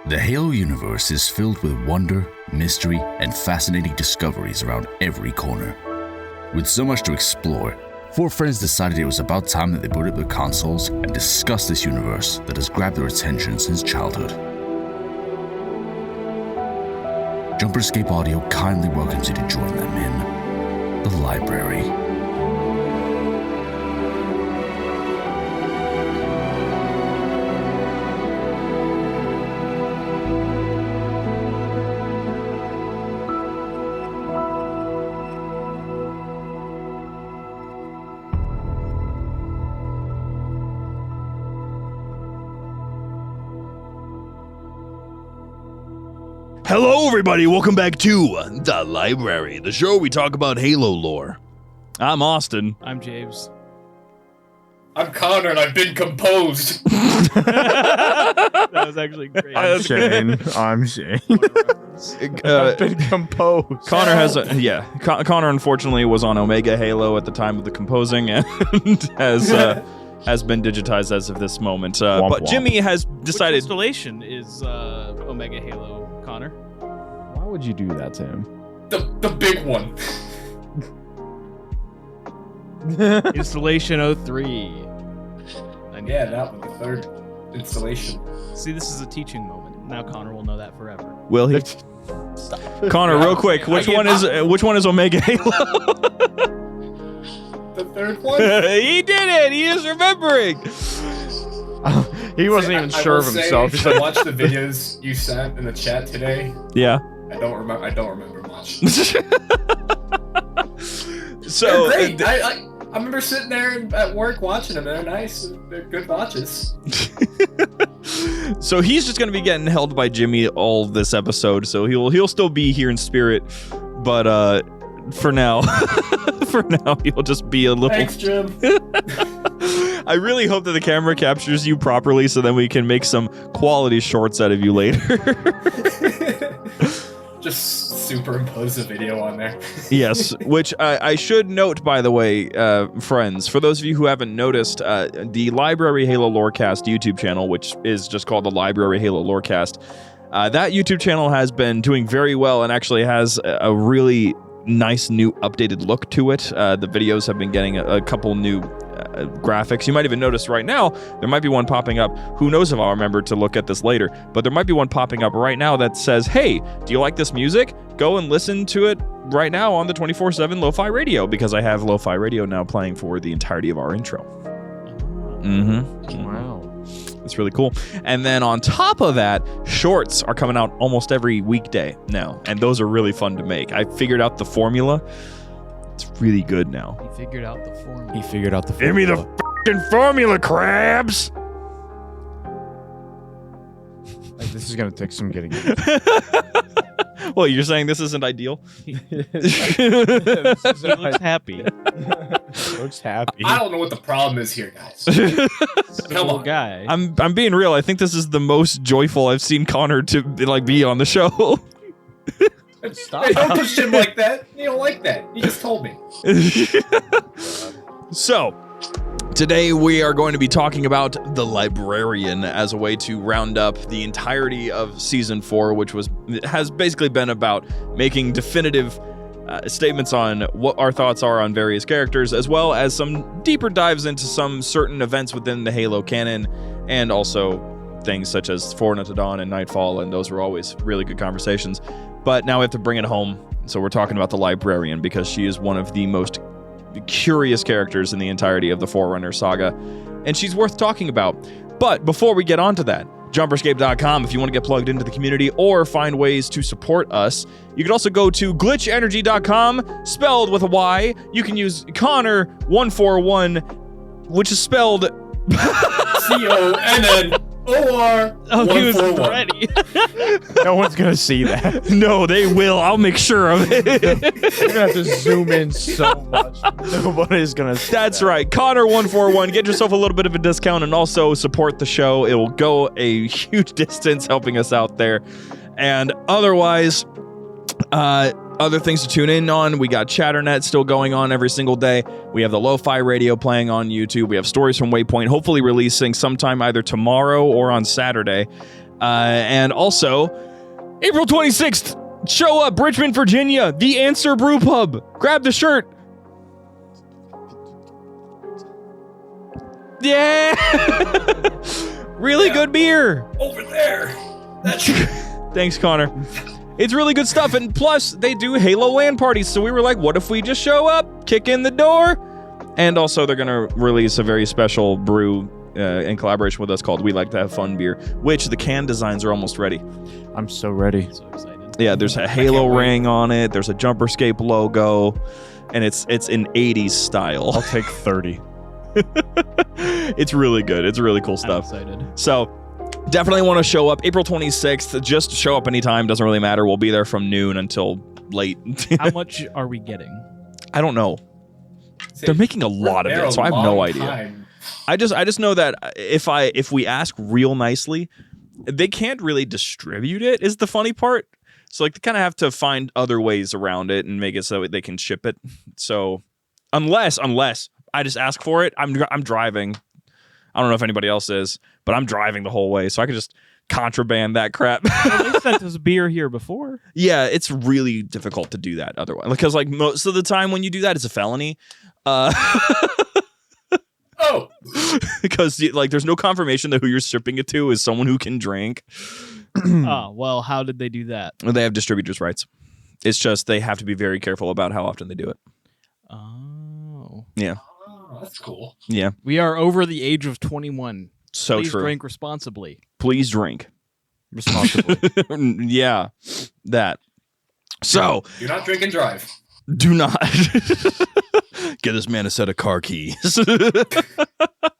The Halo universe is filled with wonder, mystery, and fascinating discoveries around every corner. With so much to explore, four friends decided it was about time that they booted up their consoles and discussed this universe that has grabbed their attention since childhood. JumperScape Audio kindly welcomes you to join them in the library. Hello, everybody. Welcome back to The Library, the show where we talk about Halo lore. I'm Austin. I'm James. I'm Connor, and I've been composed. That was actually great. I'm Shane. I've been composed. Connor has Connor unfortunately was on Omega Halo at the time of the composing and has been digitized as of this moment. But Jimmy has decided. Which installation is Omega Halo, Connor? Why would you do that to him? The big one. Installation 03. Yeah, that one, the third installation. See, this is a teaching moment. Now Connor will know that forever. Will he? Stop. Connor, real quick, which one is Omega Halo? The third one? He did it! He is remembering! He wasn't even sure of himself. I watched the videos you sent in the chat today. Yeah. I don't remember much. So they're great. I remember sitting there at work watching them. They're nice. They're good watches. So he's just gonna be getting held by Jimmy all this episode. So he'll still be here in spirit, but for now, he'll just be a little. Thanks, Jim. I really hope that the camera captures you properly, so then we can make some quality shorts out of you later. Just superimpose a video on there. Yes, which I should note, by the way, friends, for those of you who haven't noticed, the Library Halo Lorecast YouTube channel, which is just called the Library Halo Lorecast, that YouTube channel has been doing very well and actually has a really nice new updated look to it. The videos have been getting a couple new graphics. You might even notice right now, there might be one popping up. Who knows if I'll remember to look at this later, but there might be one popping up right now that says, hey, do you like this music? Go and listen to it right now on the 24/7 Lo-Fi Radio, because I have Lo-Fi Radio now playing for the entirety of our intro. Wow. It's really cool. And then on top of that, shorts are coming out almost every weekday now, and those are really fun to make. I figured out the formula. It's really good now. He figured out the formula. Give me the f***ing formula, crabs! Like, this is gonna take some getting. Well, you're saying this isn't ideal? He looks happy. Looks happy. I don't know what the problem is here, guys. Come on, guy. I'm being real. I think this is the most joyful I've seen Connor to be on the show. Stop. Hey, don't push him like that. You don't like that. You just told me. So, today we are going to be talking about The Librarian as a way to round up the entirety of Season 4, which has basically been about making definitive statements on what our thoughts are on various characters, as well as some deeper dives into some certain events within the Halo canon, and also things such as Forerunner to Dawn and Nightfall, and those were always really good conversations. But now we have to bring it home, so we're talking about the Librarian, because she is one of the most curious characters in the entirety of the Forerunner saga, and she's worth talking about. But before we get on to that, JumperScape.com if you want to get plugged into the community or find ways to support us. You can also go to glitchenergy.com, spelled with a Y. You can use Connor141, which is spelled CONNOR. Oh, he was ready. No one's gonna see that. No, they will. I'll make sure of it. You're gonna have to zoom in so much. Nobody's gonna see That's that. right. Connor141. Get yourself a little bit of a discount and also support the show. It will go a huge distance helping us out there. And otherwise, other things to tune in on. We got Chatternet still going on every single day. We have the Lo-Fi Radio playing on YouTube. We have Stories from Waypoint, hopefully releasing sometime either tomorrow or on Saturday. And also, April 26th, show up, Richmond, Virginia, The Answer Brew Pub. Grab the shirt. Yeah! Really good beer. Over there. That's Thanks, Connor. It's really good stuff, and plus, they do Halo LAN parties, so we were like, what if we just show up, kick in the door? And also, they're going to release a very special brew in collaboration with us called We Like to Have Fun Beer, which the can designs are almost ready. I'm so ready. So excited. Yeah, there's a Halo ring on it, there's a JumperScape logo, and it's in 80s style. I'll take 30. It's really good. It's really cool I'm stuff. excited. So, definitely want to show up April 26th. Just show up anytime. Doesn't really matter. We'll be there from noon until late. How much are we getting? I don't know. They're making a lot of it, so I have no idea. I just know that if we ask real nicely, they can't really distribute it, is the funny part. So like they kind of have to find other ways around it and make it so they can ship it. So unless I just ask for it, I'm driving. I don't know if anybody else is, but I'm driving the whole way, so I could just contraband that crap. Well, they sent us beer here before. Yeah, it's really difficult to do that otherwise, because like most of the time when you do that, it's a felony. Oh, because like there's no confirmation that who you're shipping it to is someone who can drink. Oh, well, how did they do that? They have distributors' rights. It's just they have to be very careful about how often they do it. Oh. Yeah. oh, that's cool. Yeah. We are over the age of 21. So Please true. drink responsibly. Please drink. Responsibly. Yeah. That. So, Do not drink and drive. do not get this man a set of car keys.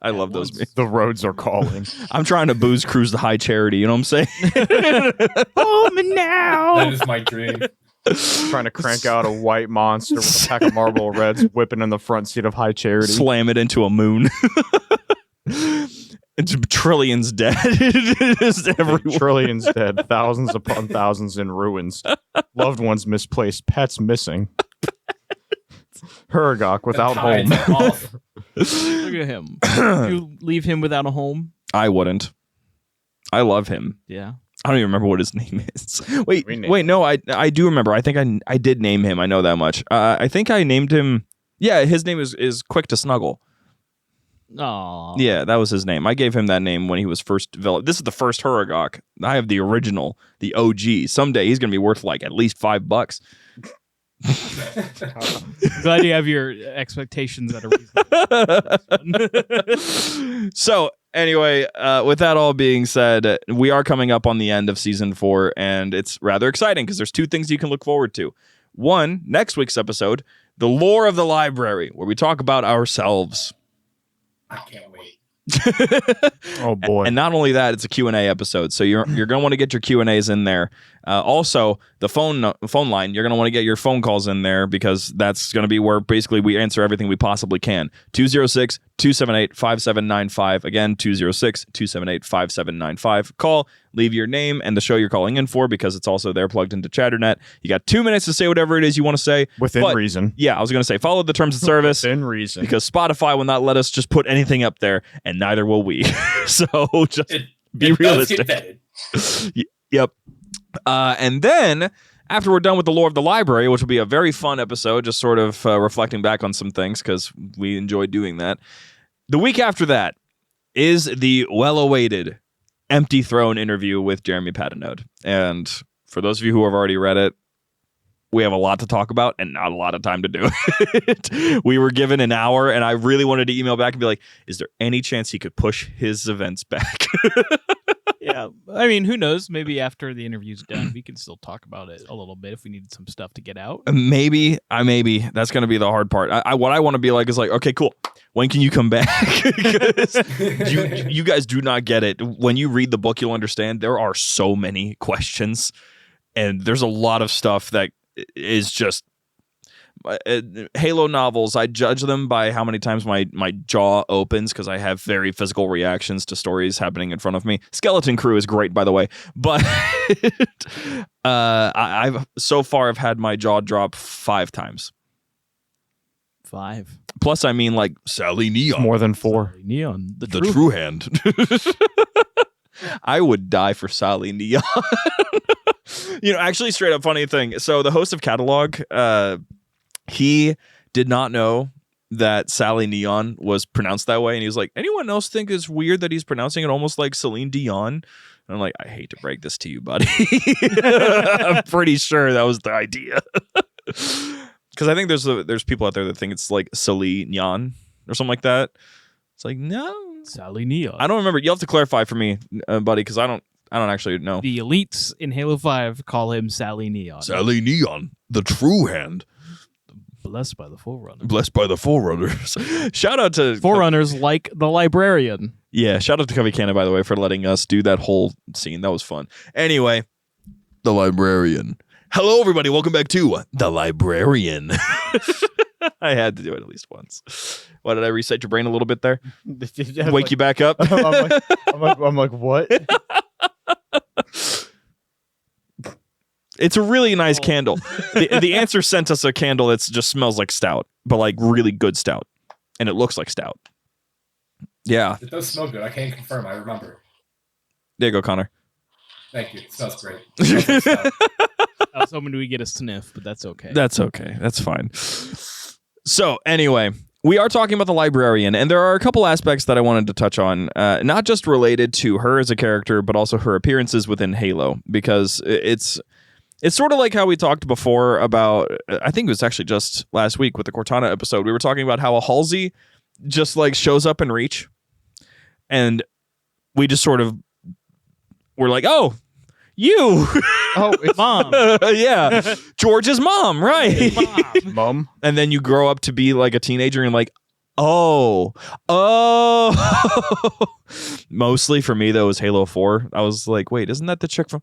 I love those. The roads are calling. I'm trying to booze cruise the high charity. You know what I'm saying? Home and now. That is my dream. Trying to crank out a white monster with a pack of Marlboro Reds whipping in the front seat of High Charity. Slam it into a moon. It's trillions dead. It is everywhere. Trillions dead, thousands upon thousands in ruins, loved ones misplaced, pets missing. Hergok without The home. tides are off. Look at him. Did you leave him without a home? I wouldn't. I love him. Yeah. I don't even remember what his name is. Wait, We named no, I do remember. I think I did name him. I know that much. I think I named him. Yeah, his name is Quick to Snuggle. Aw. Yeah, that was his name. I gave him that name when he was first developed. This is the first Huragok. I have the original, the OG. Someday he's gonna be worth like at least $5. Glad you have your expectations at a reasonable. So anyway, with that all being said, we are coming up on the end of season 4, and it's rather exciting because there's two things you can look forward to. One, next week's episode, the lore of the library, where we talk about ourselves. I can't wait. Oh boy. And not only that, it's a Q&A episode, so you're going to want to get your Q&As in there. Also, the phone line, you're going to want to get your phone calls in there because that's going to be where basically we answer everything we possibly can. 206-278-5795. Again, 206-278-5795. Call, leave your name and the show you're calling in for because it's also there plugged into Chatternet. You got 2 minutes to say whatever it is you want to say. Within but- reason. Yeah, I was going to say follow the terms of service. Within reason. Because Spotify will not let us just put anything up there, and neither will we. So just be It realistic. does get vetted. Yep. And then after we're done with the lore of the library, which will be a very fun episode, just sort of reflecting back on some things because we enjoy doing that. The week after that is the well-awaited Empty Throne interview with Jeremy Patinode. And for those of you who have already read it, we have a lot to talk about and not a lot of time to do it. We were given an hour, and I really wanted to email back and be like, is there any chance he could push his events back? Yeah. I mean, who knows? Maybe after the interview's done, we can still talk about it a little bit if we needed some stuff to get out. Maybe. That's going to be the hard part. What I want to be like is like, okay, cool. When can you come back? 'Cause you guys do not get it. When you read the book, you'll understand there are so many questions, and there's a lot of stuff that is just Halo novels. I judge them by how many times my jaw opens because I have very physical reactions to stories happening in front of me. Skeleton Crew is great, by the way, but I've so far I've had my jaw drop 5 times. 5. Plus, I mean, like Sally Neon, More than 4. Neon. The the truth. True Hand. I would die for Sally Neon. Actually, straight up funny thing. So the host of Catalog, he did not know that Sally Neon was pronounced that way, and he was like, anyone else think it's weird that he's pronouncing it almost like Celine Dion? And I'm like, I hate to break this to you, buddy. I'm pretty sure that was the idea. Because I think there's people out there that think it's like Celine Neon or something like that. It's like, no, Sally Neon. I don't remember. You'll have to clarify for me, buddy, because I don't actually know. The elites in Halo 5 call him Sally Neon. Sally Neon, the true hand. Blessed by the Forerunners. Blessed by the Forerunners. Shout out to Forerunners like the Librarian. Yeah, shout out to Covey Cannon, by the way, for letting us do that whole scene. That was fun. Anyway, the Librarian. Hello, everybody. Welcome back to The Librarian. I had to do it at least once. What, did I reset your brain a little bit there? Wake you back up? I'm like, what? It's a really nice candle. The answer sent us a candle that just smells like stout, but like really good stout. And it looks like stout. Yeah. It does smell good. I can't confirm. I remember. There you go, Connor. Thank you. It smells great. It smells like stout. I was hoping we get a sniff, but that's okay. That's okay. That's fine. So anyway, we are talking about the Librarian, and there are a couple aspects that I wanted to touch on, not just related to her as a character, but also her appearances within Halo, because it's sort of like how we talked before about, I think it was actually just last week with the Cortana episode, we were talking about how a Halsey just like shows up in Reach, and we just sort of were like, oh, you. Oh, it's Mom. Yeah. George's mom, right? Mom. And then you grow up to be like a teenager and like, oh. Mostly for me, though, was Halo 4. I was like, wait, isn't that the chick from...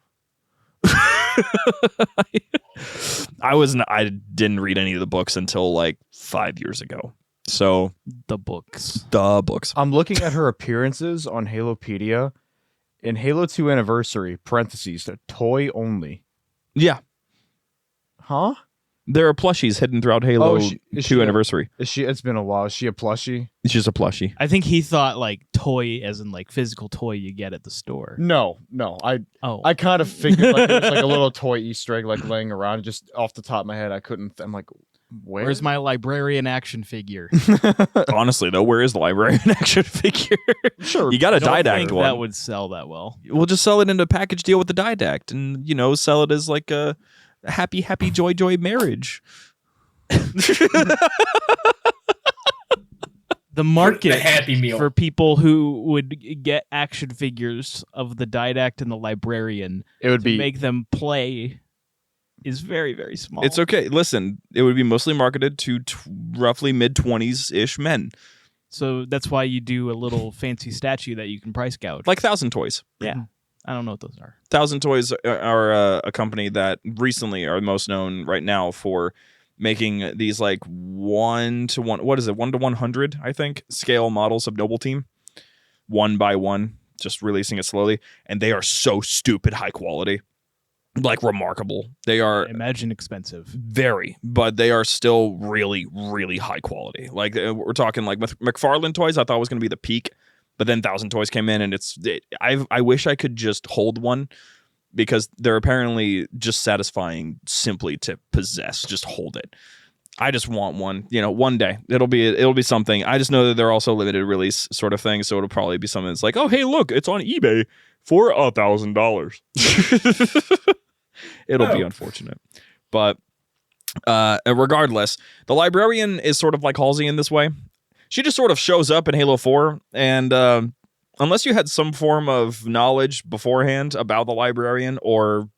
I didn't read any of the books until like 5 years ago. So The books. I'm looking at her appearances on Halopedia. In Halo 2 Anniversary, parentheses, toy only. Yeah. Huh? There are plushies hidden throughout Halo 2 Anniversary. It's been a while. Is she a plushie? She's a plushie. I think he thought like toy as in like physical toy you get at the store. No. I kind of figured like it was like a little toy Easter egg like laying around. Just off the top of my head, I couldn't. I'm like, where's my Librarian action figure? Honestly, though, where is the Librarian action figure? Sure. You got a I don't didact think one. that would sell that well. We'll just sell it into a package deal with the didact and, sell it as like a happy, joy marriage. The market The Happy Meal. for people who would get action figures of the didact and the Librarian It would to be make them play is very, very small. It's okay. Listen, it would be mostly marketed to roughly mid-20s-ish men. So that's why you do a little fancy statue that you can price gouge. Like 1,000 Toys. Yeah. I don't know what those are. 1,000 Toys are a company that recently are most known right now for making these like 1-to-1, what is it, 1-to-100, I think, scale models of Noble Team, 1 by 1, just releasing it slowly. And they are so stupid high quality. Like remarkable. They are Imagine expensive. very, but they are still really, really high quality. Like we're talking like McFarlane Toys. I thought was going to be the peak, but then 1,000 Toys came in, and I wish I could just hold one because they're apparently just satisfying simply to possess. Just hold it. I just want one. One day it'll be something. I just know that they're also limited release sort of thing, so it'll probably be something that's like, oh hey, look, it's on eBay for $1,000. It'll be unfortunate. But regardless, the Librarian is sort of like Halsey in this way. She just sort of shows up in Halo 4, and unless you had some form of knowledge beforehand about the Librarian or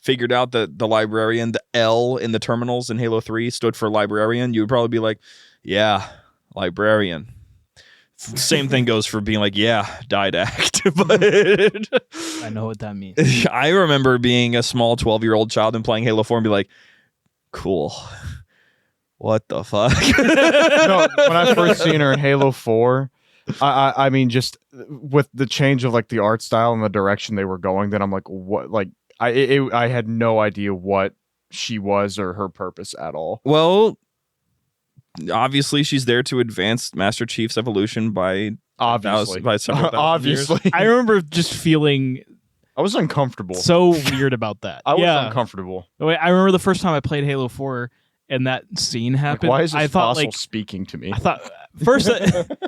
figured out that the Librarian, the L in the terminals in Halo 3 stood for Librarian, you would probably be like, yeah, Librarian. Same thing goes for being like, yeah, didact. But I know what that means. I remember being a small 12-year-old child and playing Halo 4 and be like, cool. What the fuck? No, when I first seen her in Halo 4, I mean, just with the change of like the art style and the direction they were going, then I'm like, what? Like, I had no idea what she was or her purpose at all. Well, obviously she's there to advance Master Chief's evolution by Obviously. By several thousand years. Obviously. I remember just feeling I was uncomfortable. so weird about that. I was yeah. uncomfortable. Wait, I remember the first time I played Halo 4 and that scene Like, happened. why is this I thought fossil like speaking to me? I thought first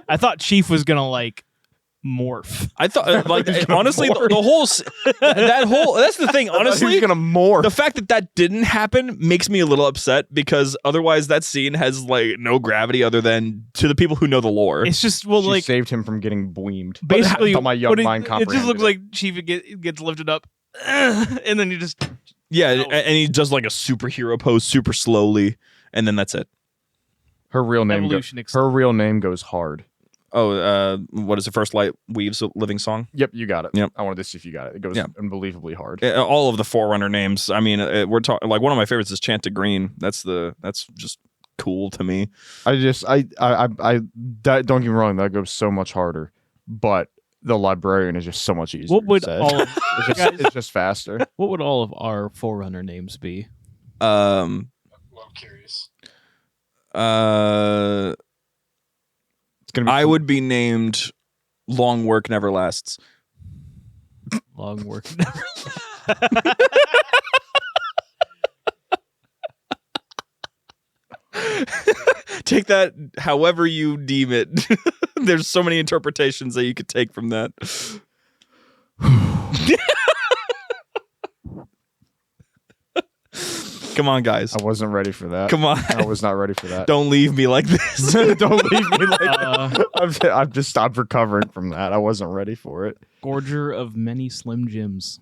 I thought Chief was gonna like morph. I thought, like, He's gonna honestly, morph. the whole, that whole, that's the thing, honestly. He's gonna morph. The fact that that didn't happen makes me a little upset because otherwise that scene has like no gravity other than to the people who know the lore. It's just well She like saved him from getting bleamed. basically But my young what mind it just comprehended looks it. like Chief gets lifted up and then you just Yeah, and he does like a superhero pose super slowly, and then that's it. Her real name. Evolution Her real name goes hard. Oh, what is it? First Light Weaves a Living Song? Yep, you got it. Yep. I wanted to see if you got it. It goes Yeah. unbelievably hard. All of the Forerunner names. I mean, we're talking like one of my favorites is Chant to Green. That's just cool to me. I don't get me wrong. That goes so much harder, but the librarian is just so much easier. what would to say. all of, it's just faster. what would all of our Forerunner names be? Well, I'm curious. It's gonna be. I would be named Long Work Never Lasts. Long work. Take that however you deem it. There's so many interpretations that you could take from that. Come on, guys. I wasn't ready for that. Come on. I was not ready for that. Don't leave me like this. Don't leave me like that. I've just stopped recovering from that. I wasn't ready for it. Gorger of many Slim Jims.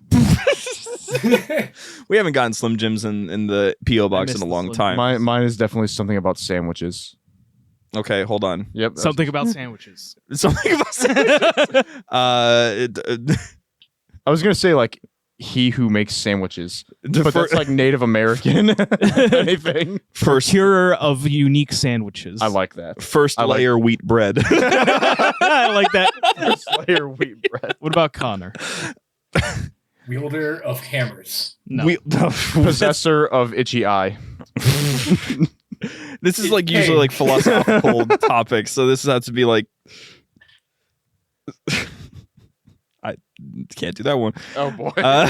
We haven't gotten Slim Jims in the P.O. box missed in a the long Slim time. Mine is definitely something about sandwiches. Okay, hold on. Yep. Something about sandwiches. Something about sandwiches. I was gonna say like he who makes sandwiches, but that's like Native American. If anything. Procurer of unique sandwiches. I like that. First I like- layer wheat bread. I like that. First layer wheat bread. What about Connor? Wielder of hammers. No. Possessor of itchy eye. This is like usually like philosophical topics, so this has to be like. I can't do that one. Oh boy. Uh,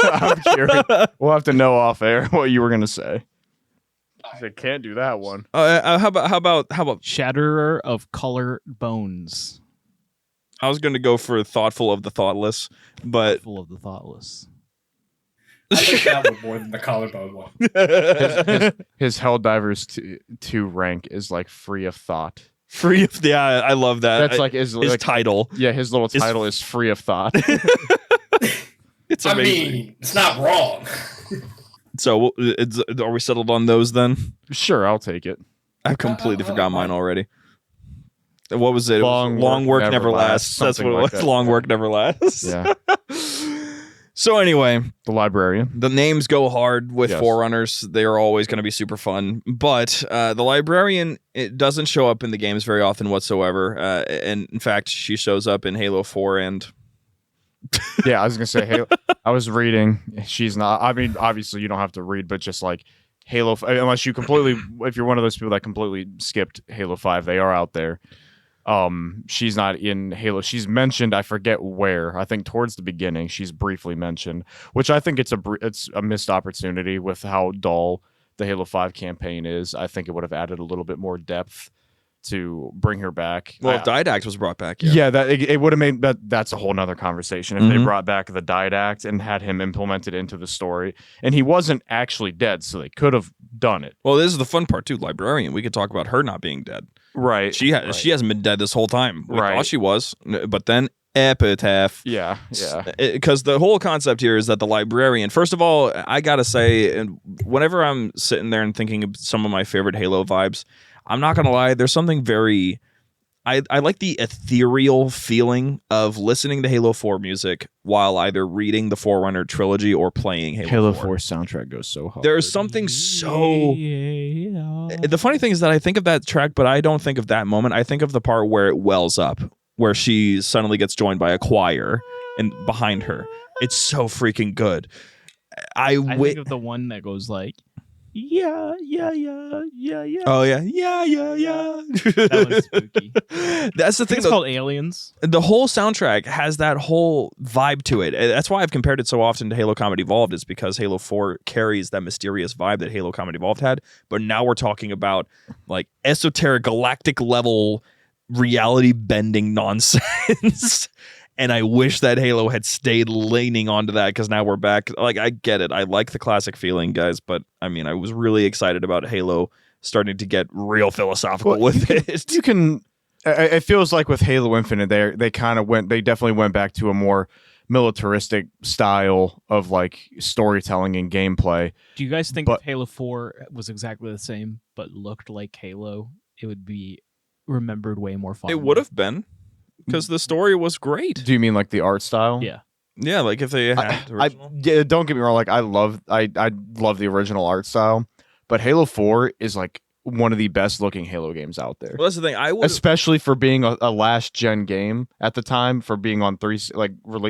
I'm curious. We'll have to know off air what you were gonna say. I can't do that one. how about Shatterer of color bones. I was going to go for thoughtful of the thoughtless, but Full of the thoughtless. I like that one more than the collarbone one. His Helldivers 2 rank is like free of thought. free of I love that. That's like his his title. Yeah, his little title is free of thought. It's I amazing. mean, it's not wrong. So are we settled on those then? Sure, I'll take it. I completely forgot mine already. What was it? Long work never lasts. That's something what it like was. that. Long work never lasts. Yeah. So anyway, The librarian. the names go hard with Yes. Forerunners. They are always going to be super fun. But the librarian, it doesn't show up in the games very often whatsoever. And in fact, she shows up in Halo 4 and Yeah, I was gonna say Halo. I was reading. She's not. I mean, obviously you don't have to read, but just like Halo, unless you completely, if you're one of those people that completely skipped Halo 5, they are out there. She's not in Halo. She's mentioned. I forget where. I think towards the beginning, she's briefly mentioned, which I think it's a missed opportunity with how dull the Halo 5 campaign is. I think it would have added a little bit more depth to bring her back. well, Didact was brought back. Yeah, that it would have made that. That's a whole nother conversation. If they Mhm. brought back the Didact and had him implemented into the story, and he wasn't actually dead, so they could have done it. Well, this is the fun part too. Librarian. We could talk about her not being dead. Right. She hasn't been dead this whole time. We Right. thought she was, but then epitaph. Yeah. Because the whole concept here is that the librarian. First of all, I gotta say, and whenever I'm sitting there and thinking of some of my favorite Halo vibes, I'm not gonna lie. There's something very. I like the ethereal feeling of listening to Halo 4 music while either reading the Forerunner trilogy or playing Halo 4. soundtrack goes so hard. There's something so. The funny thing is that I think of that track, but I don't think of that moment. I think of the part where it wells up, where she suddenly gets joined by a choir and behind her. It's so freaking good. I think of the one that goes like, yeah. Oh yeah, yeah. That was spooky. That's the I think thing. it's called Aliens. The whole soundtrack has that whole vibe to it. That's why I've compared it so often to Halo Combat Evolved, is because Halo 4 carries that mysterious vibe that Halo Combat Evolved had. But now we're talking about like esoteric galactic level reality bending nonsense. And I wish that Halo had stayed leaning onto that, because now we're back. Like, I get it. I like the classic feeling, guys. But I mean, I was really excited about Halo starting to get real philosophical with it. You can. It feels like with Halo Infinite, they kind of went. They definitely went back to a more militaristic style of like storytelling and gameplay. Do you guys think But- if Halo 4 was exactly the same but looked like Halo, it would be remembered way more fondly? It would have been, because the story was great. Do you mean like the art style? Yeah. Yeah, like if they had original. Yeah, don't get me wrong. Like I love the original art style, but Halo 4 is like one of the best looking Halo games out there. Well, that's the thing. I would Especially for being a last gen game at the time, for being on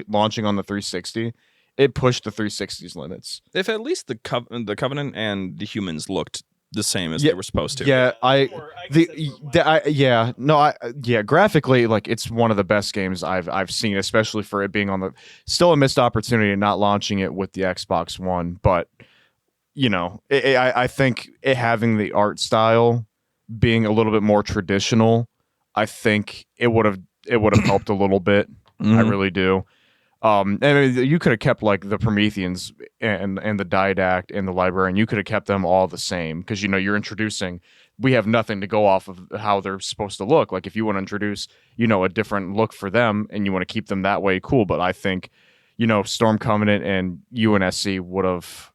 launching on the 360, it pushed the 360's limits. if at least the Covenant and the humans looked the same as they were supposed to. Yeah, graphically, like it's one of the best games I've seen, especially for it being on the still a missed opportunity not launching it with the Xbox One, but you know, I think it having the art style being a little bit more traditional, I think it would have helped a little bit. I really do. And I mean, you could have kept like the Prometheans and the Didact and the Librarian. You could have kept them all the same, because you know you're introducing. We have nothing to go off of how they're supposed to look. Like if you want to introduce, you know, a different look for them and you want to keep them that way, cool. But I think, you know, Storm Covenant and UNSC would have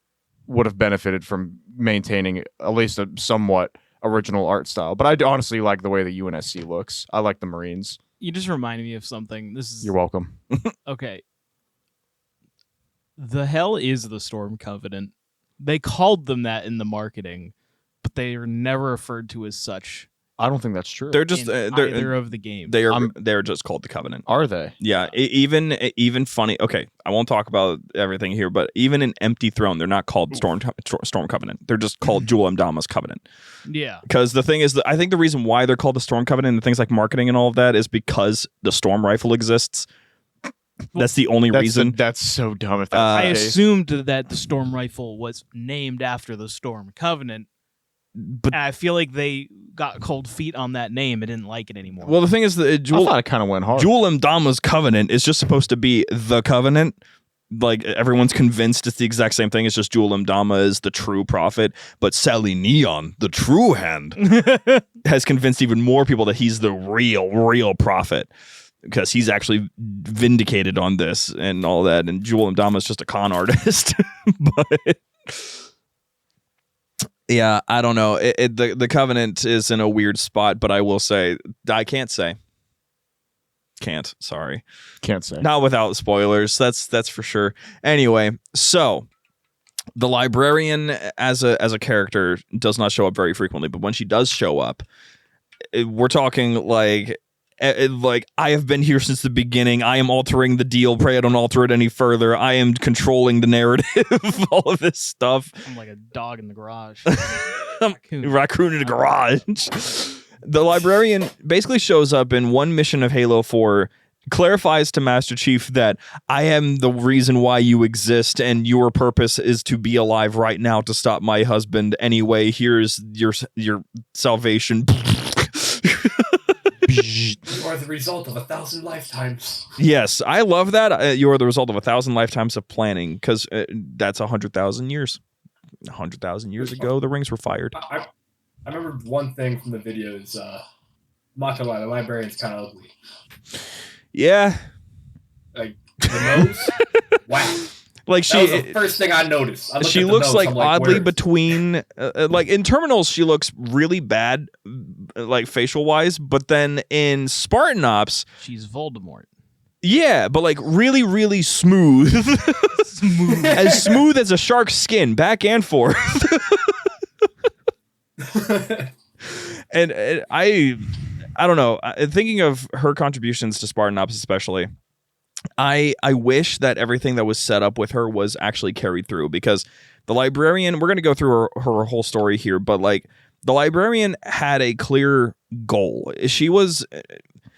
benefited from maintaining at least a somewhat original art style. But I honestly like the way the UNSC looks. I like the Marines. You just reminded me of something. You're welcome. Okay. The hell is the Storm Covenant? They called them that in the marketing, but they are never referred to as such. I don't think that's true. They're just in either of the games. they're just called the Covenant. Are they? Yeah, even funny. Okay, I won't talk about everything here, but even in Empty Throne, they're not called Storm Covenant. They're just called Jul Mdama's Covenant. Yeah. Because the thing is, that I think the reason why they're called the Storm Covenant and things like marketing and all of that is because the Storm Rifle exists. That's the only reason. That's so dumb. If that's I the case. assumed that the Storm Rifle was named after the Storm Covenant, But and I feel like they got cold feet on that name and didn't like it anymore. well, the thing is, that I thought it kind of went hard. Jul Mdama's Covenant is just supposed to be the Covenant. Like everyone's convinced it's the exact same thing. It's just Jul Mdama is the true prophet, but Sally Neon, the true hand, has convinced even more people that he's the real prophet, because he's actually vindicated on this and all that. And Jul Mdama is just a con artist. But yeah, I don't know. The Covenant is in a weird spot, but I will say, sorry. Can't say. Not without spoilers. That's for sure. Anyway, so the Librarian as a character does not show up very frequently, but when she does show up, we're talking like I have been here since the beginning. I am altering the deal. Pray I don't alter it any further. I am controlling the narrative. All of this stuff. I'm like a dog in the garage. Raccoon in the garage. The Librarian basically shows up in one mission of Halo 4, clarifies to Master Chief that I am the reason why you exist, and your purpose is to be alive right now to stop my husband. Anyway, here's your salvation. You are the result of 1,000 lifetimes. Yes, I love that. You are the result of 1,000 lifetimes of planning, because that's 100,000 years. 100,000 years ago, the rings were fired. I remember one thing from the videos. Not gonna lie, the Librarian's kind of ugly. Yeah. Like the nose, wow. Like That was the first thing I noticed. She looks like oddly between, like in Terminals, she looks really bad, like facial wise. But then in Spartan Ops, She's Voldemort. yeah, but like really, really smooth, as smooth as a shark's skin, back and forth. and I don't know. Thinking of her contributions to Spartan Ops, especially. I wish that everything that was set up with her was actually carried through, because the librarian, we're going to go through her whole story here, but like the librarian had a clear goal. She was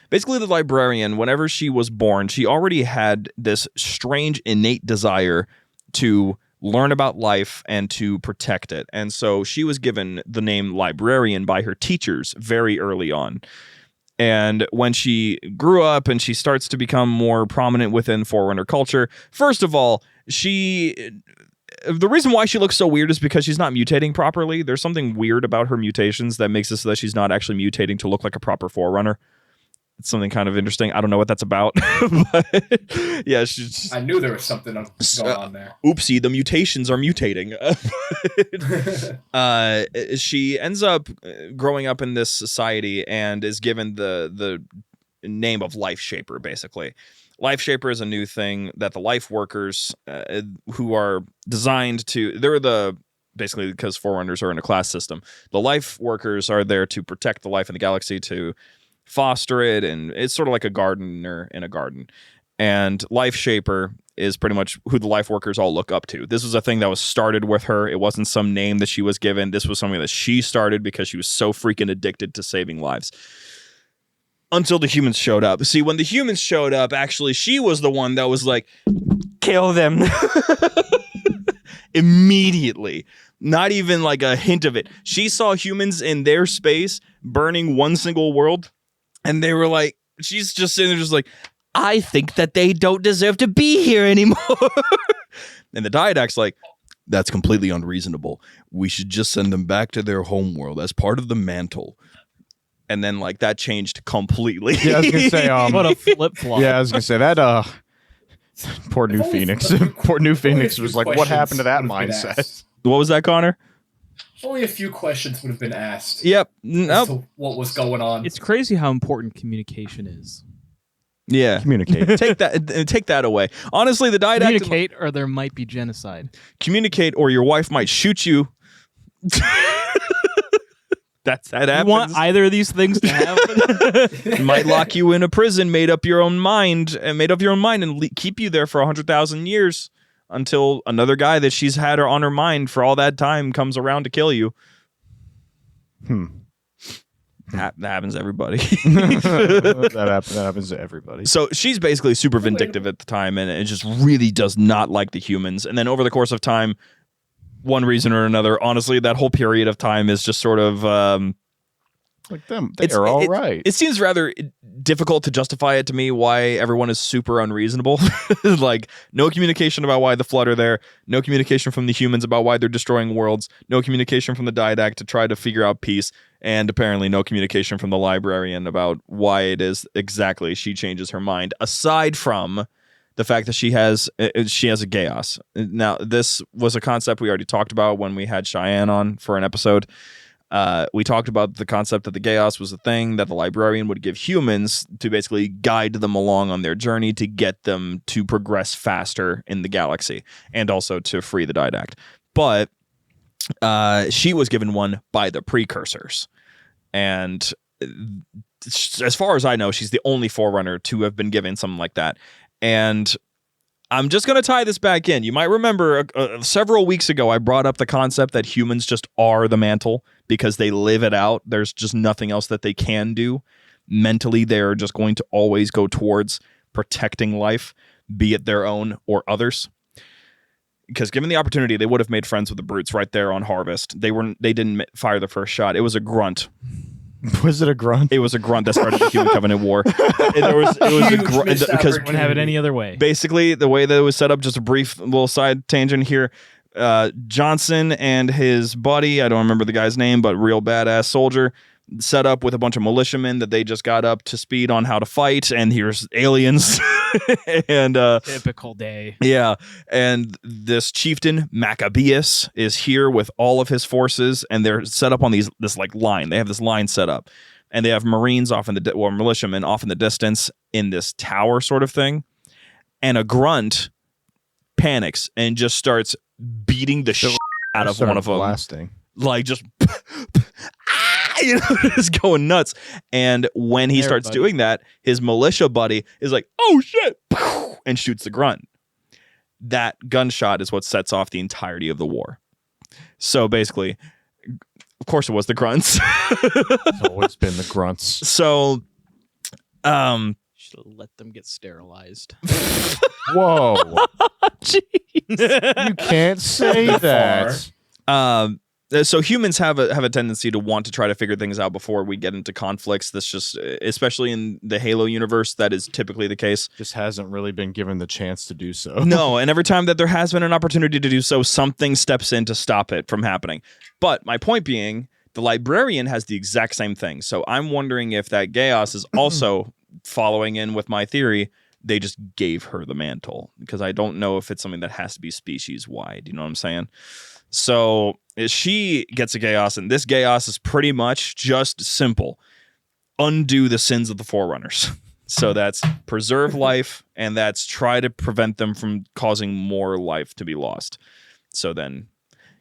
basically the librarian. Whenever she was born, she already had this strange innate desire to learn about life and to protect it. And so she was given the name librarian by her teachers very early on. And when she grew up and she starts to become more prominent within Forerunner culture, first of all, the reason why she looks so weird is because she's not mutating properly. There's something weird about her mutations that makes it so that she's not actually mutating to look like a proper Forerunner. It's something kind of interesting. I don't know what that's about. But yeah, she's... I knew there was something going on there. Oopsie, the mutations are mutating. She ends up growing up in this society and is given the name of Life Shaper, basically. Life Shaper is a new thing that the life workers who are designed to... basically, because Forerunners are in a class system, the life workers are there to protect the life in the galaxy, to foster it, and it's sort of like a gardener in a garden. And Life Shaper is pretty much who the life workers all look up to. This was a thing that was started with her. It wasn't some name that she was given. This was something that she started because she was so freaking addicted to saving lives. Until the humans showed up. See, when the humans showed up, actually, she was the one that was like, kill them. Immediately. Not even like a hint of it. She saw humans in their space burning one single world, and they were like, she's just sitting there just like, I think that they don't deserve to be here anymore. And the Diadac's like, that's completely unreasonable. We should just send them back to their homeworld as part of the mantle. And then like that changed completely. Yeah, I was gonna say, What a flip flop. yeah, I was gonna say that. Poor New Phoenix. Poor New Phoenix was like, what happened to that mindset? What was that, Connor? Only a few questions would have been asked. Yep. As Nope. to what was going on. It's crazy how important communication is. Yeah. Communicate. Take that away. Honestly, the Diadact... Communicate, or there might be genocide. Communicate, or your wife might shoot you. That happens. You want either of these things to happen? Might lock you in a prison, made up your own mind, and keep you there for 100,000 years until another guy that she's had her on her mind for all that time comes around to kill you. That happens to everybody. that happens to everybody. So she's basically super vindictive at the time, and it just really does not like the humans. And then over the course of time, one reason or another, honestly, that whole period of time is just sort of like them. They're all right. It seems rather difficult to justify it to me why everyone is super unreasonable. Like, no communication about why the Flood are there, no communication from the humans about why they're destroying worlds, no communication from the Didact to try to figure out peace, and apparently no communication from the librarian about why it is exactly she changes her mind, aside from the fact that she has a Chaos. Now, this was a concept we already talked about when we had Cheyenne on for an episode. We talked about the concept that the Chaos was a thing that the librarian would give humans to basically guide them along on their journey to get them to progress faster in the galaxy, and also to free the Didact. But she was given one by the precursors. And as far as I know, she's the only Forerunner to have been given something like that. And I'm just going to tie this back in. You might remember several weeks ago, I brought up the concept that humans just are the mantle because they live it out. There's just nothing else that they can do. Mentally, they're just going to always go towards protecting life, be it their own or others. Because given the opportunity, they would have made friends with the brutes right there on Harvest. They didn't fire the first shot. It was a grunt. Was it a grunt? It was a grunt that started the Human Covenant War. It was a grunt because Wouldn't have it any other way. basically the way that it was set up. Just a brief little side tangent here. Johnson and his buddy, I don't remember the guy's name, but real badass soldier, set up with a bunch of militiamen that they just got up to speed on how to fight, and here's aliens. And Typical day. yeah, and this chieftain Maccabeus is here with all of his forces, and they're set up on this like line. They have this line set up, and they have Marines off in the militiamen off in the distance in this tower sort of thing. And a grunt panics and just starts beating the shit out of one of them. Blasting. Like just you know, just going nuts. And when he starts doing that, his militia buddy is like, oh shit, and shoots the grunt. That gunshot is what sets off the entirety of the war. So basically, of course it was the grunts. It's always been the grunts. So, should have let them get sterilized. Whoa. jeez. You can't say that. So humans have a tendency to want to try to figure things out before we get into conflicts. This just, especially in the Halo universe, that is typically the case. Just hasn't really been given the chance to do so. No, and every time that there has been an opportunity to do so, something steps in to stop it from happening. But my point being, the librarian has the exact same thing. So I'm wondering if that Chaos is also following in with my theory. They just gave her the mantle, because I don't know if it's something that has to be species wide. You know what I'm saying? So she gets a Chaos, and this Chaos is pretty much just simple. Undo the sins of the Forerunners. So that's preserve life, and that's try to prevent them from causing more life to be lost. So then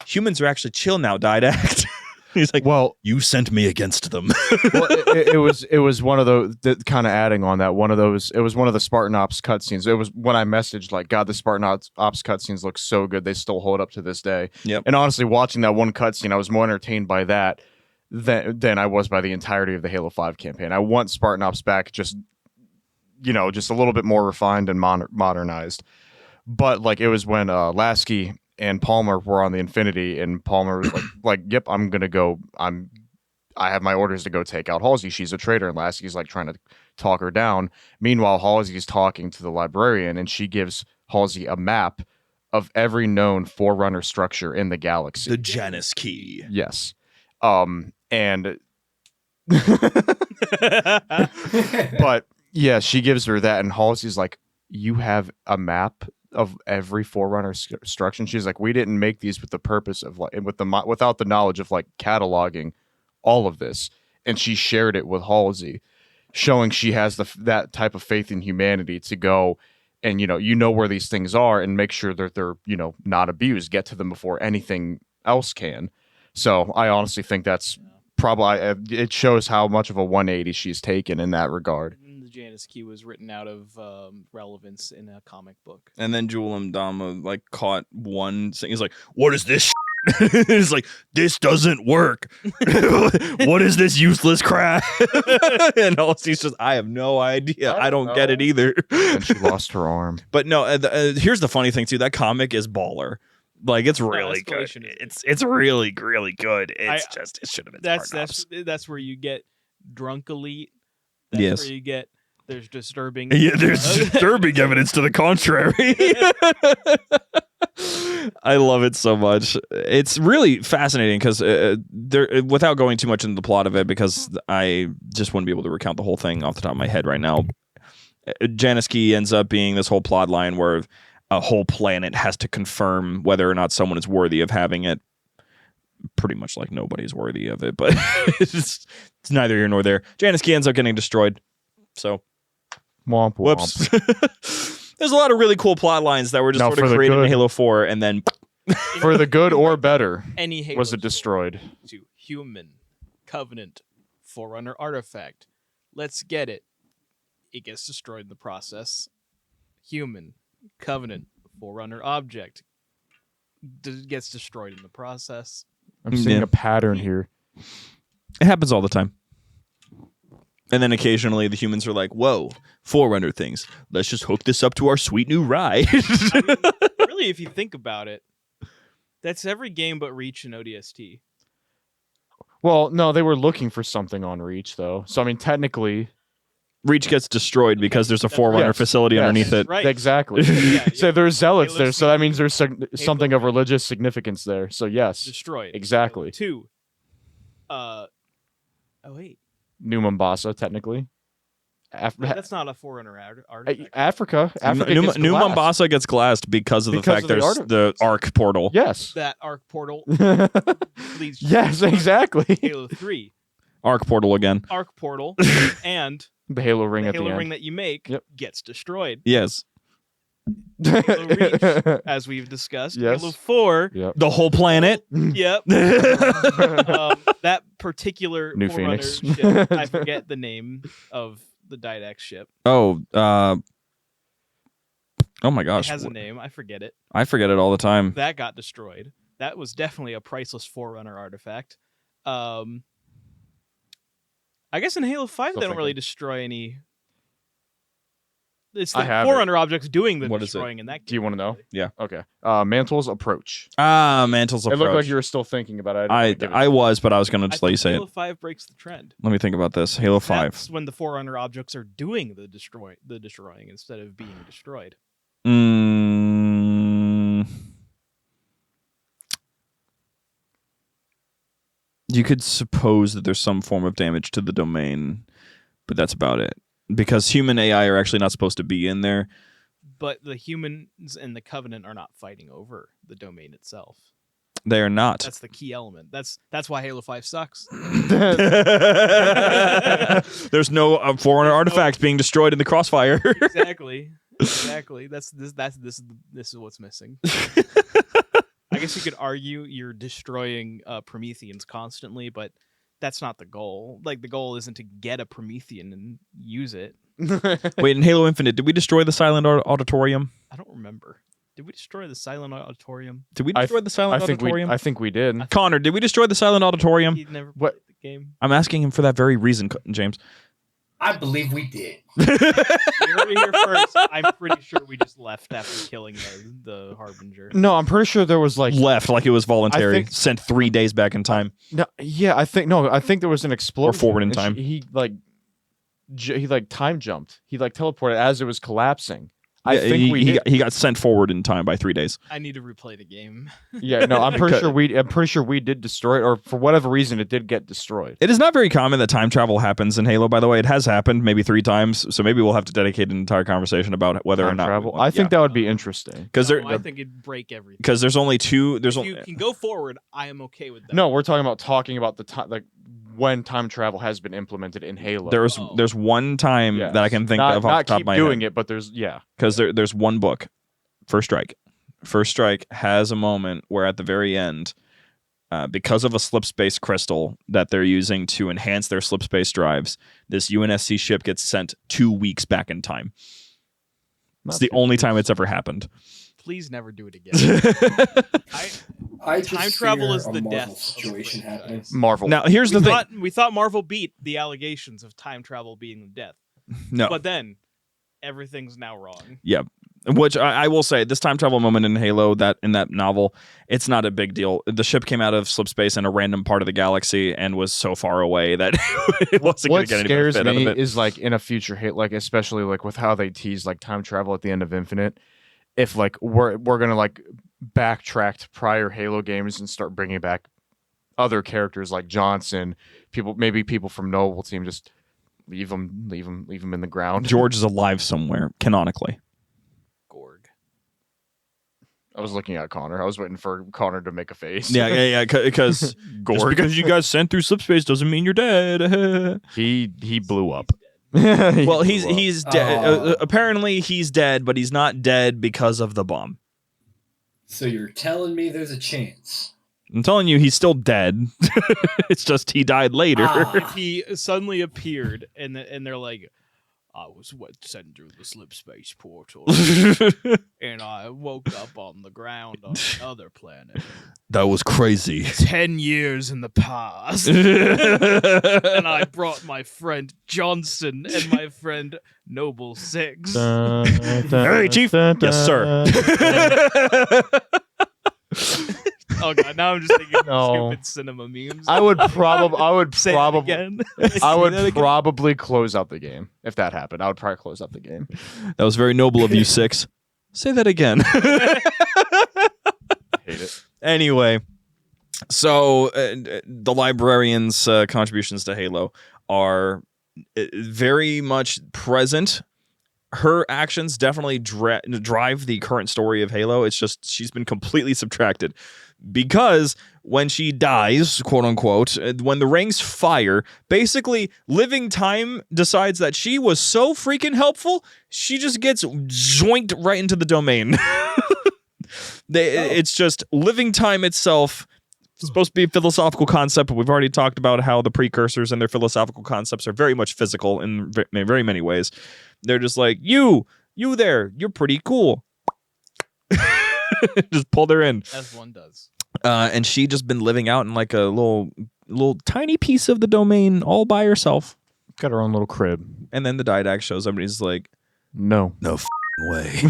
humans are actually chill now, Didact. He's like, well, you sent me against them. Well, it was one of those, kind of adding on that, it was one of the Spartan Ops cutscenes. It was when I messaged, like, God, the Spartan Ops cutscenes look so good. They still hold up to this day. Yep. And honestly, watching that one cutscene, I was more entertained by that than I was by the entirety of the Halo 5 campaign. I want Spartan Ops back, just a little bit more refined and modernized. But, like, it was when Lasky and Palmer were on the Infinity, and Palmer was like, yep, I'm gonna go. I have my orders to go take out Halsey. She's a traitor, and Lasky's like trying to talk her down. Meanwhile, Halsey's talking to the librarian, and she gives Halsey a map of every known Forerunner structure in the galaxy. The Janus Key. Yes. And but yeah, she gives her that, and Halsey's like, you have a map of every Forerunner structure. She's like, we didn't make these with the purpose of like, without the knowledge of like cataloging all of this. And she shared it with Halsey, showing she has that type of faith in humanity to go and where these things are and make sure that they're not abused, get to them before anything else can. So I honestly think that's probably, it shows how much of a 180 she's taken in that regard. Janus Key was written out of relevance in a comic book. And then Jewel Dama like caught one thing. He's like, what is this shit? He's like, this doesn't work. What is this useless crap? And Halsey's just, I have no idea. I don't get it either. And she lost her arm. But no, here's the funny thing too. That comic is baller. Like, it's really good. It's really, really good. It's just, it should have been. That's where you get drunk elite. Yes. Where you get there's disturbing. Yeah, there's disturbing evidence to the contrary. I love it so much. It's really fascinating because without going too much into the plot of it, because I just wouldn't be able to recount the whole thing off the top of my head right now. Janus Key ends up being this whole plot line where a whole planet has to confirm whether or not someone is worthy of having it. Pretty much like nobody's worthy of it, but it's neither here nor there. Janus Key ends up getting destroyed. So, womp womp. Whoops. There's a lot of really cool plot lines that were just sort of created in Halo 4, and then for the good or better, any Halo was it destroyed? To human, Covenant, Forerunner artifact. Let's get it. It gets destroyed in the process. Human, Covenant, Forerunner object gets destroyed in the process. I'm seeing a pattern here. It happens all the time. And then occasionally the humans are like, whoa, Forerunner things. Let's just hook this up to our sweet new ride. I mean, really, if you think about it, that's every game but Reach and ODST. Well, no, they were looking for something on Reach, though. So, I mean, technically... Reach gets destroyed because there's a Forerunner facility underneath it. Right. Exactly. So there's zealots there, so that means there's something of religious significance there. So yes. Destroyed. Exactly. 2. Oh wait. New Mombasa, technically. That's not a Forerunner artifact. Africa. New Mombasa gets glassed because of the fact there's the Arc portal. Yes. That Arc portal leads. Yes, exactly. Halo 3. Arc portal again. Arc portal and the Halo ring the at Halo the end. ring that you make gets destroyed. Yes. Halo Reach, as we've discussed. Yes. Halo 4. Yep. The whole planet. Yep. That particular New Forerunner Phoenix. ship, I forget the name of the Didax ship. Oh my gosh. It has a name. I forget it. I forget it all the time. That got destroyed. That was definitely a priceless Forerunner artifact. I guess in Halo 5 they don't really destroy any. It's the Forerunner objects doing the What is it? destroying in that game. Do you want to know? really. Yeah. Okay. Mantle's approach. Mantle's approach. It looked like you were still thinking about it. I was, but I was going to I just let you think say Halo it. 5 breaks the trend. Let me think about this. Halo 5. That's when the Forerunner objects are doing the destroying instead of being destroyed. You could suppose that there's some form of damage to the domain, but that's about it. Because human AI are actually not supposed to be in there. But the humans and the Covenant are not fighting over the domain itself. They are not. That's the key element. That's why Halo 5 sucks. There's no Forerunner artifact being destroyed in the crossfire. Exactly. This is what's missing. I guess you could argue you're destroying Prometheans constantly, but that's not the goal. Like, the goal isn't to get a Promethean and use it. Wait, in Halo Infinite, did we destroy the Silent Auditorium? I don't remember. Did we destroy the Silent Auditorium? Did we destroy the Silent Auditorium? I think we did. Connor, did we destroy the Silent Auditorium? He never What? played the game. I'm asking him for that very reason, James. I believe we did. You heard it here first. I'm pretty sure we just left after killing the Harbinger. No, I'm pretty sure there was like Left like it was voluntary. I think- Sent 3 days back in time. no, yeah, I think there was an explosion. forward in and time. He time jumped. He teleported as it was collapsing. I Yeah, think he got sent forward in time by 3 days. I need to replay the game. Yeah, no, I'm pretty sure we did destroy it, or for whatever reason it did get destroyed. It is not very common that time travel happens in Halo, by the way. It has happened maybe 3 times, so maybe we'll have to dedicate an entire conversation about whether or Time not travel. I think that would be interesting. because I think it'd break everything. because there's only 2 If you can go forward, I am okay with that. No, we're talking about the time, like when time travel has been implemented in Halo. there's one time Yes. that I can think not, of off not the top keep of my doing head. it, but there's Because there's one book, First Strike. First Strike has a moment where at the very end, because of a slip space crystal that they're using to enhance their slip space drives, this UNSC ship gets sent 2 weeks back in time. It's the only time it's ever happened. Please never do it again. I just Time travel fear is a the Marvel death of situation the happening. franchise. Marvel. Now here's the thing. We thought Marvel beat the allegations of time travel being death, No, but then everything's now wrong. yeah. Which I will say, this time travel moment in Halo, that in that novel, it's not a big deal. The ship came out of slip space in a random part of the galaxy and was so far away that it wasn't going What to get any scares benefit out me of it. is like in a future hit, like especially like with how they tease like time travel at the end of Infinite. If like we're gonna like backtrack to prior Halo games and start bringing back other characters like Johnson, maybe people from Noble Team, just leave them in the ground. George is alive somewhere, canonically. Gorg. I was looking at Connor. I was waiting for Connor to make a face. Yeah. Because just because you guys sent through slip space doesn't mean you're dead. he blew up. Well, blew up. he's dead. Apparently, he's dead, but he's not dead because of the bomb. So you're telling me there's a chance? I'm telling you, he's still dead. It's just he died later. If he suddenly appeared and they're like, I was sent through the slip space portal and I woke up on the ground on another planet. That was crazy. 10 years in the past. And I brought my friend Johnson and my friend Noble 6. Hey, Chief. Yes, sir. Oh god, now I'm just thinking of No. stupid cinema memes. I would Say it again. I would probably close out the game if that happened. I would probably close out the game. That was very noble of you, 6. Say that again. Hate it. Anyway, so the librarians' contributions to Halo are very much present her actions definitely drive the current story of Halo. It's just she's been completely subtracted because when she dies, quote unquote, when the rings fire, basically Living Time decides that she was so freaking helpful, she just gets joinked right into the domain. It's just Living Time itself. It's supposed to be a philosophical concept, but we've already talked about how the precursors and their philosophical concepts are very much physical in very many ways. They're just like, you there, you're pretty cool. Just pulled her in. As one does. And she just been living out in like a little tiny piece of the domain all by herself. Got her own little crib. And then the Didact shows up and he's like, no way.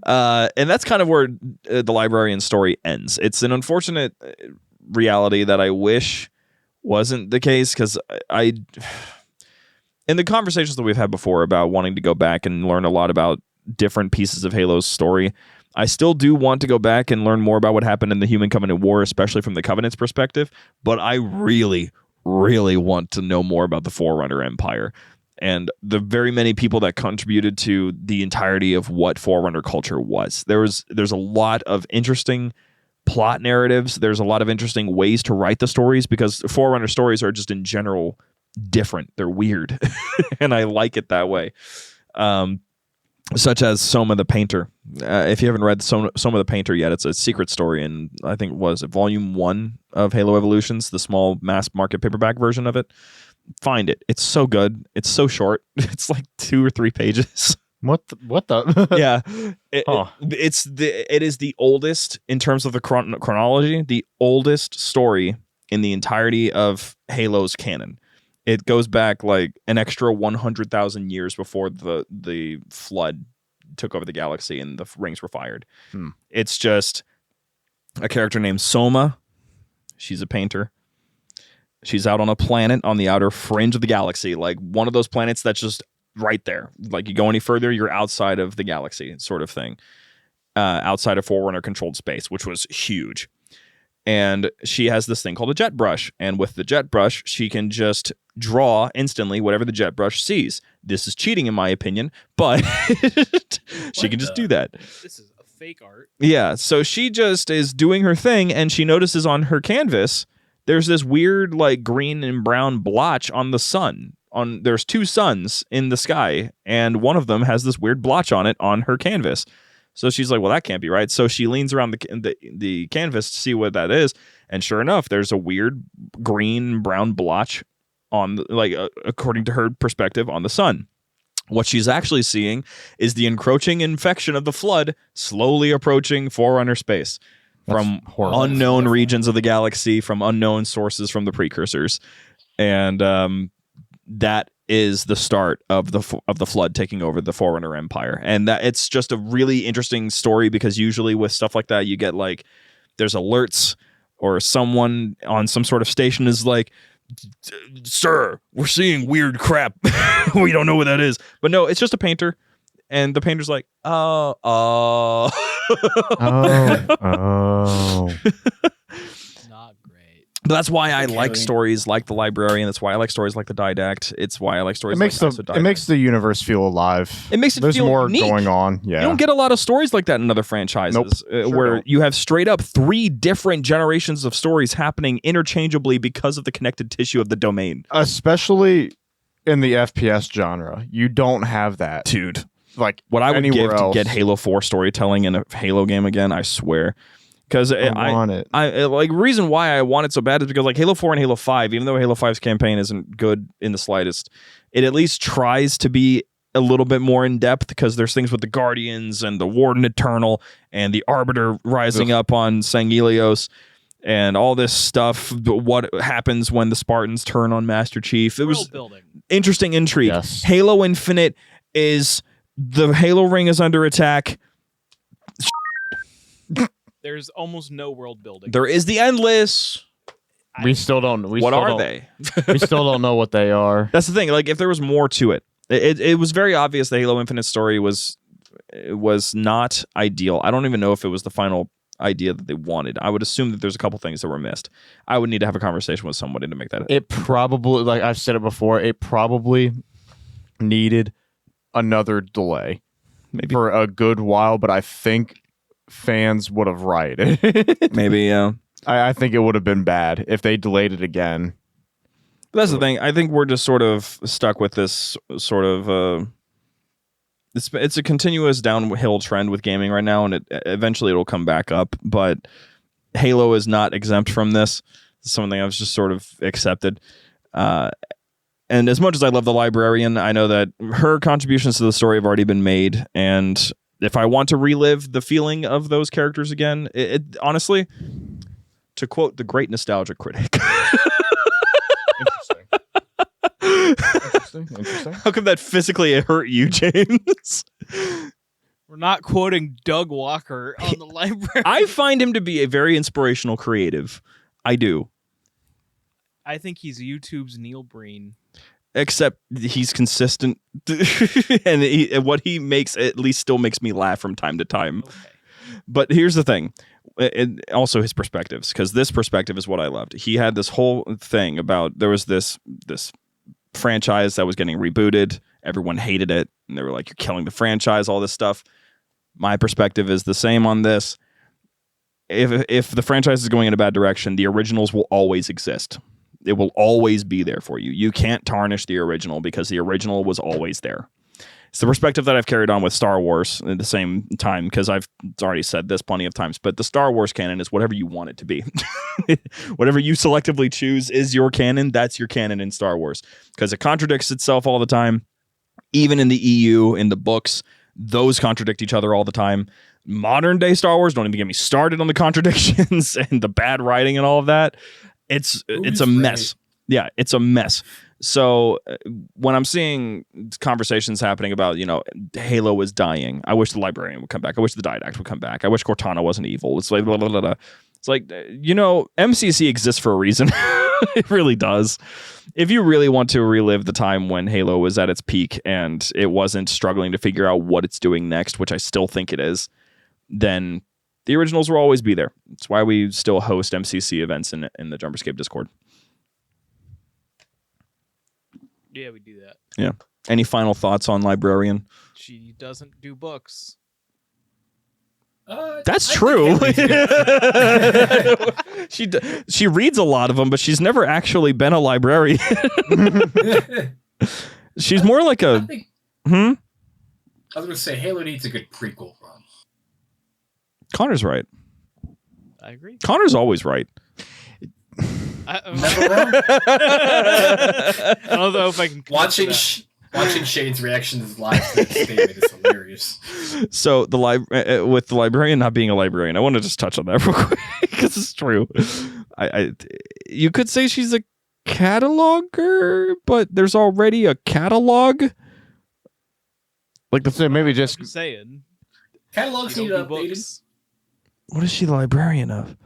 And that's kind of where the librarian story ends. It's an unfortunate reality that I wish wasn't the case, because in the conversations that we've had before about wanting to go back and learn a lot about different pieces of Halo's story, I still do want to go back and learn more about what happened in the Human Covenant War, especially from the Covenant's perspective, but I really, really want to know more about the Forerunner Empire and the very many people that contributed to the entirety of what Forerunner culture was. There's a lot of interesting plot narratives. There's a lot of interesting ways to write the stories, because Forerunner stories are just in general different. They're weird, and I like it that way. Such as Soma the Painter. If you haven't read Soma the Painter yet, it's a secret story, and I think was it Volume 1 of Halo Evolutions, the small mass market paperback version of it. Find it. It's so good. It's so short. It's like 2 or 3 pages. What the? Yeah. It is the oldest, in terms of the chronology, the oldest story in the entirety of Halo's canon. It goes back like an extra 100,000 years before the flood took over the galaxy and the rings were fired. It's just a character named Soma. She's a painter. She's out on a planet on the outer fringe of the galaxy, like one of those planets that's just right there. Like you go any further, you're outside of the galaxy, sort of thing. Outside of Forerunner controlled space, which was huge. And she has this thing called a jet brush. And with the jet brush, she can just draw instantly whatever the jet brush sees. This is cheating, in my opinion, but she can just do that. This is a fake art. Yeah, so she just is doing her thing, and she notices on her canvas there's this weird like green and brown blotch on the sun. There's 2 suns in the sky, and one of them has this weird blotch on it on her canvas. So she's like, well, that can't be right. So she leans around the canvas to see what that is, and sure enough, there's a weird green brown blotch on according to her perspective on the sun. What she's actually seeing is the encroaching infection of the flood slowly approaching Forerunner space. From unknown regions of the galaxy, from unknown sources, from the precursors, and that is the start of the flood taking over the Forerunner Empire. And that it's just a really interesting story, because usually with stuff like that, you get like there's alerts, or someone on some sort of station is like, "Sir, we're seeing weird crap. We don't know what that is." But no, it's just a painter. And the painter's like, oh. Not great. But that's why I like stories like The Librarian. That's why I like stories like The Didact. It's why I like stories like Didact. It makes the universe feel alive. It makes it There's feel more unique. going on. Yeah. You don't get a lot of stories like that in other franchises. Nope. Where don't. you have straight up 3 different generations of stories happening interchangeably because of the connected tissue of the domain. Especially in the FPS genre. You don't have that. Dude. Like what I would give else. to get Halo 4 storytelling in a Halo game again, I swear. Because I want it. I like reason why I want it so bad is because like Halo 4 and Halo 5, even though Halo 5's campaign isn't good in the slightest, it at least tries to be a little bit more in depth, because there's things with the Guardians and the Warden Eternal and the Arbiter rising up on Sangelios and all this stuff. What happens when the Spartans turn on Master Chief? It was interesting intrigue. Yes. Halo Infinite is the Halo ring is under attack. There's almost no world building. There is the Endless. We still don't. What are they? We still don't know what they are. That's the thing. Like, if there was more to it, it was very obvious the Halo Infinite story was not ideal. I don't even know if it was the final idea that they wanted. I would assume that there's a couple things that were missed. I would need to have a conversation with somebody to make that. It probably, like I've said it before, it probably needed another delay Maybe. for a good while, but I think fans would have rioted. Maybe, yeah. I think it would have been bad if they delayed it again. But that's the thing. I think we're just sort of stuck with this sort of. It's a continuous downhill trend with gaming right now, and eventually it'll come back up. But Halo is not exempt from this. It's something I've just sort of accepted. And as much as I love the librarian, I know that her contributions to the story have already been made. And if I want to relive the feeling of those characters again, it honestly, to quote the great nostalgia critic. Interesting. How come that physically hurt you, James? We're not quoting Doug Walker on the library. I find him to be a very inspirational creative. I do. I think he's YouTube's Neil Breen. Except he's consistent, and what he makes at least still makes me laugh from time to time. Okay. But here's the thing. Also his perspectives, because this perspective is what I loved. He had this whole thing about there was this franchise that was getting rebooted. Everyone hated it, and they were like, "You're killing the franchise," all this stuff. My perspective is the same on this. If the franchise is going in a bad direction, the originals will always exist. It will always be there for you. You can't tarnish the original because the original was always there. It's the perspective that I've carried on with Star Wars at the same time, because I've already said this plenty of times, but the Star Wars canon is whatever you want it to be. Whatever you selectively choose is your canon. That's your canon in Star Wars, because it contradicts itself all the time. Even in the EU, in the books, those contradict each other all the time. Modern day Star Wars, don't even get me started on the contradictions and the bad writing and all of that. It's a mess. Yeah, it's a mess. So when I'm seeing conversations happening about, Halo is dying, I wish the librarian would come back. I wish the Didact would come back. I wish Cortana wasn't evil. It's like, blah, blah, blah, blah. It's like, MCC exists for a reason. It really does. If you really want to relive the time when Halo was at its peak and it wasn't struggling to figure out what it's doing next, which I still think it is, then the originals will always be there. It's why we still host MCC events in the JumperScape Discord. Yeah, we do that. Yeah. Any final thoughts on Librarian? She doesn't do books. That's true. She reads a lot of them, but she's never actually been a librarian. She's more like a... I was going to say, Halo needs a good prequel run. Connor's right. I agree. Connor's always right. Never wrong. I don't know if I can... Watching Shane's reactions live to this statement is hilarious. So with the librarian not being a librarian, I want to just touch on that real quick because it's true. You could say she's a cataloger, but there's already a catalog. Like maybe just I'm saying. Catalogs need You don't do updated. books. What is she the librarian of?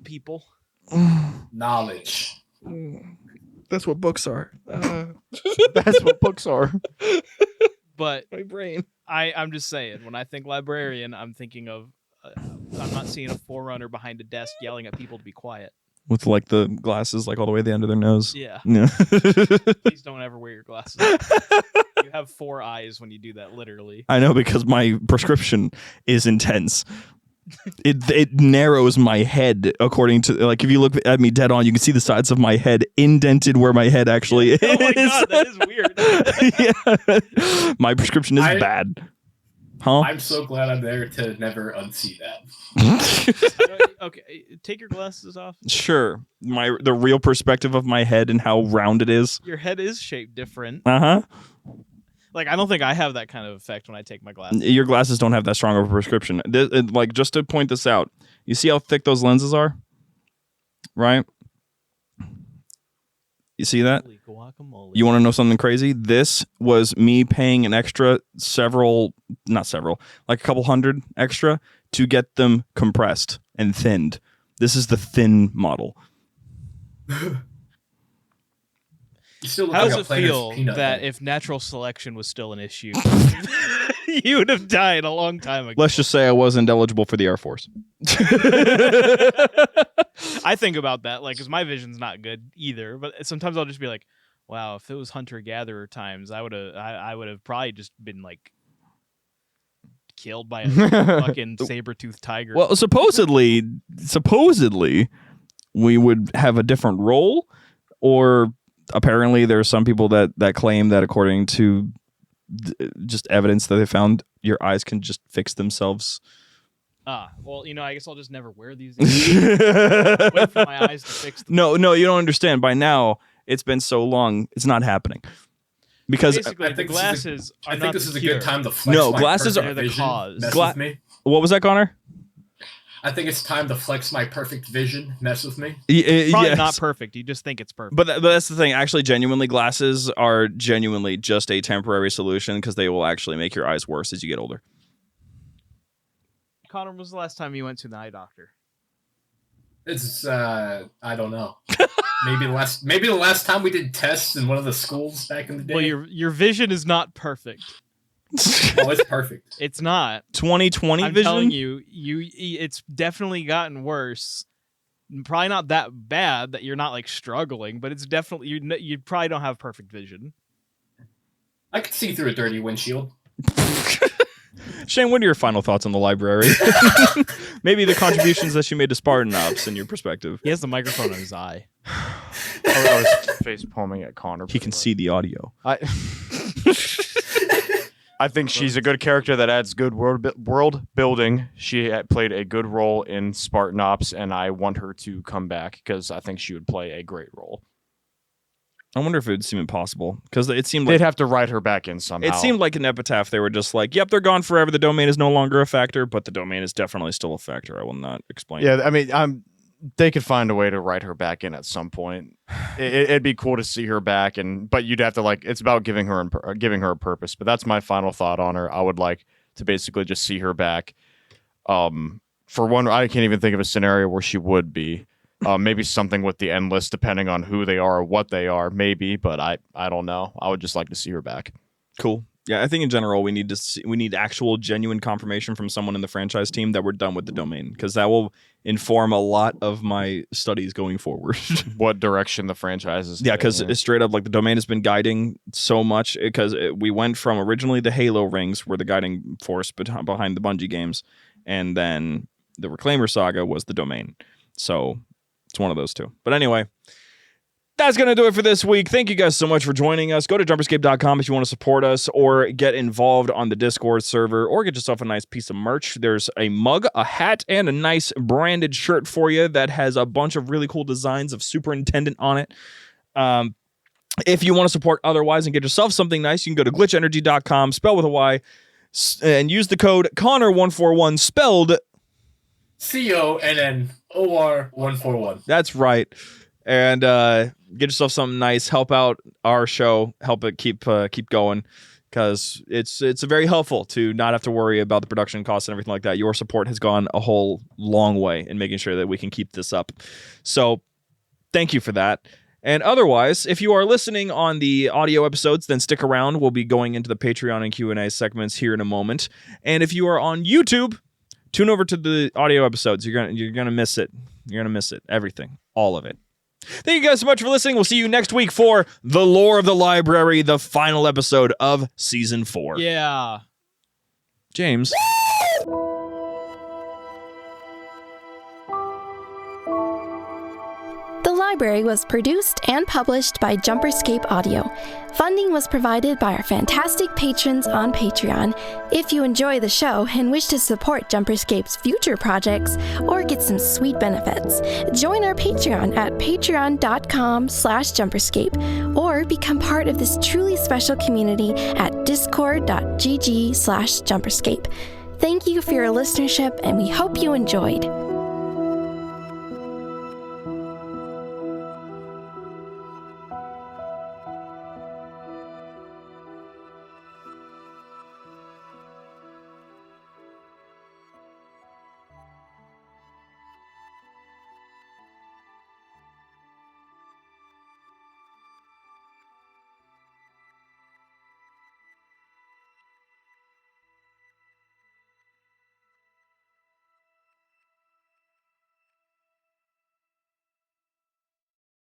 People. Knowledge. That's what books are. that's what books are. But My brain. I'm just saying, when I think librarian, I'm thinking of I'm not seeing a forerunner behind a desk yelling at people to be quiet. With like the glasses like all the way at the end of their nose. Yeah. Yeah. Please don't ever wear your glasses. You have 4 eyes when you do that, literally. I know, because my prescription is intense. It narrows my head according to, like, if you look at me dead on, you can see the sides of my head indented where my head actually is. Oh my god, that is weird. Yeah. My prescription is bad. Huh? I'm so glad I'm there to never unsee that. Okay, take your glasses off. Sure. The real perspective of my head and how round it is. Your head is shaped different. Uh-huh. Like, I don't think I have that kind of effect when I take my glasses. Your glasses don't have that strong of a prescription. Like, just to point this out, you see how thick those lenses are? Like You see that? Holy guacamole. You want to know something crazy? This was me paying an extra like a couple hundred extra to get them compressed and thinned. This is the thin model. You still look How like does a it Planters feel peanut that head. if natural selection was still an issue, you would have died a long time ago? Let's just say I wasn't eligible for the Air Force. I think about that, like, because my vision's not good either. But sometimes I'll just be like, Wow, if it was hunter-gatherer times, I would have probably just been like killed by a fucking saber-toothed tiger. Well, supposedly, we would have a different role, or apparently there are some people that claim that according to just evidence that they found, your eyes can just fix themselves. Well, I guess I'll just never wear these. Wait for my eyes to fix them. No, you don't understand. By now, it's been so long, it's not happening. Because basically, the glasses I think this is a good time to flex my glasses perfect are the vision. cause. Mess with me. What was that, Connor? I think it's time to flex my perfect vision. Mess with me. Probably Yes. not perfect. You just think it's perfect. But that's the thing. Actually, genuinely, glasses are genuinely just a temporary solution because they will actually make your eyes worse as you get older. Connor, when was the last time you went to the eye doctor? It's I don't know. Maybe the last time we did tests in one of the schools back in the day. Well, your vision is not perfect. Oh, it's perfect. It's not. 20/20 I'm vision. telling you, it's definitely gotten worse. Probably not that bad that you're not like struggling, but it's definitely you probably don't have perfect vision. I could see through a dirty windshield. Shane, what are your final thoughts on the library? Maybe the contributions that she made to Spartan Ops in your perspective. He has the microphone on his eye. I was face palming at Connor. He can see the audio. I think she's a good character that adds good world building. She played a good role in Spartan Ops, and I want her to come back because I think she would play a great role. I wonder if it would seem impossible because it seemed They'd like have to write her back in somehow. it seemed like an epitaph. They were just like, "Yep, they're gone forever. The domain is no longer a factor, but the domain is definitely still a factor." I will not explain. Yeah, I mean, they could find a way to write her back in at some point. It'd be cool to see her back, but you'd have to it's about giving her a purpose. But that's my final thought on her. I would like to basically just see her back. For one, I can't even think of a scenario where she would be. Maybe something with the Endless, depending on who they are or what they are, maybe. But I don't know. I would just like to see her back. Cool. Yeah, I think in general we need actual genuine confirmation from someone in the franchise team that we're done with the domain, because that will inform a lot of my studies going forward. What direction the franchise is. Yeah, because taking. it's straight up like the domain has been guiding so much, because we went from originally the Halo rings were the guiding force behind the Bungie games, and then the Reclaimer saga was the domain. So it's one of those two. But anyway, that's going to do it for this week. Thank you guys so much for joining us. Go to JumperScape.com if you want to support us or get involved on the Discord server or get yourself a nice piece of merch. There's a mug, a hat, and a nice branded shirt for you that has a bunch of really cool designs of Superintendent on it. If you want to support otherwise and get yourself something nice, you can go to glitchenergy.com, spell with a Y, and use the code Connor141, spelled CONNOR141. That's right. And get yourself something nice. Help out our show. Help it keep going, because it's very helpful to not have to worry about the production costs and everything like that. Your support has gone a whole long way in making sure that we can keep this up. So thank you for that. And otherwise, if you are listening on the audio episodes, then stick around. We'll be going into the Patreon and Q&A segments here in a moment. And if you are on YouTube, tune over to the audio episodes. You're gonna miss it. You're gonna miss it. Everything. All of it. Thank you guys so much for listening. We'll see you next week for The Lore of the Library, the final episode of Season 4. Yeah. James. The library was produced and published by JumperScape Audio. Funding was provided by our fantastic patrons on Patreon. If you enjoy the show and wish to support JumperScape's future projects or get some sweet benefits, join our Patreon at patreon.com/JumperScape or become part of this truly special community at discord.gg/JumperScape. Thank you for your listenership, and we hope you enjoyed.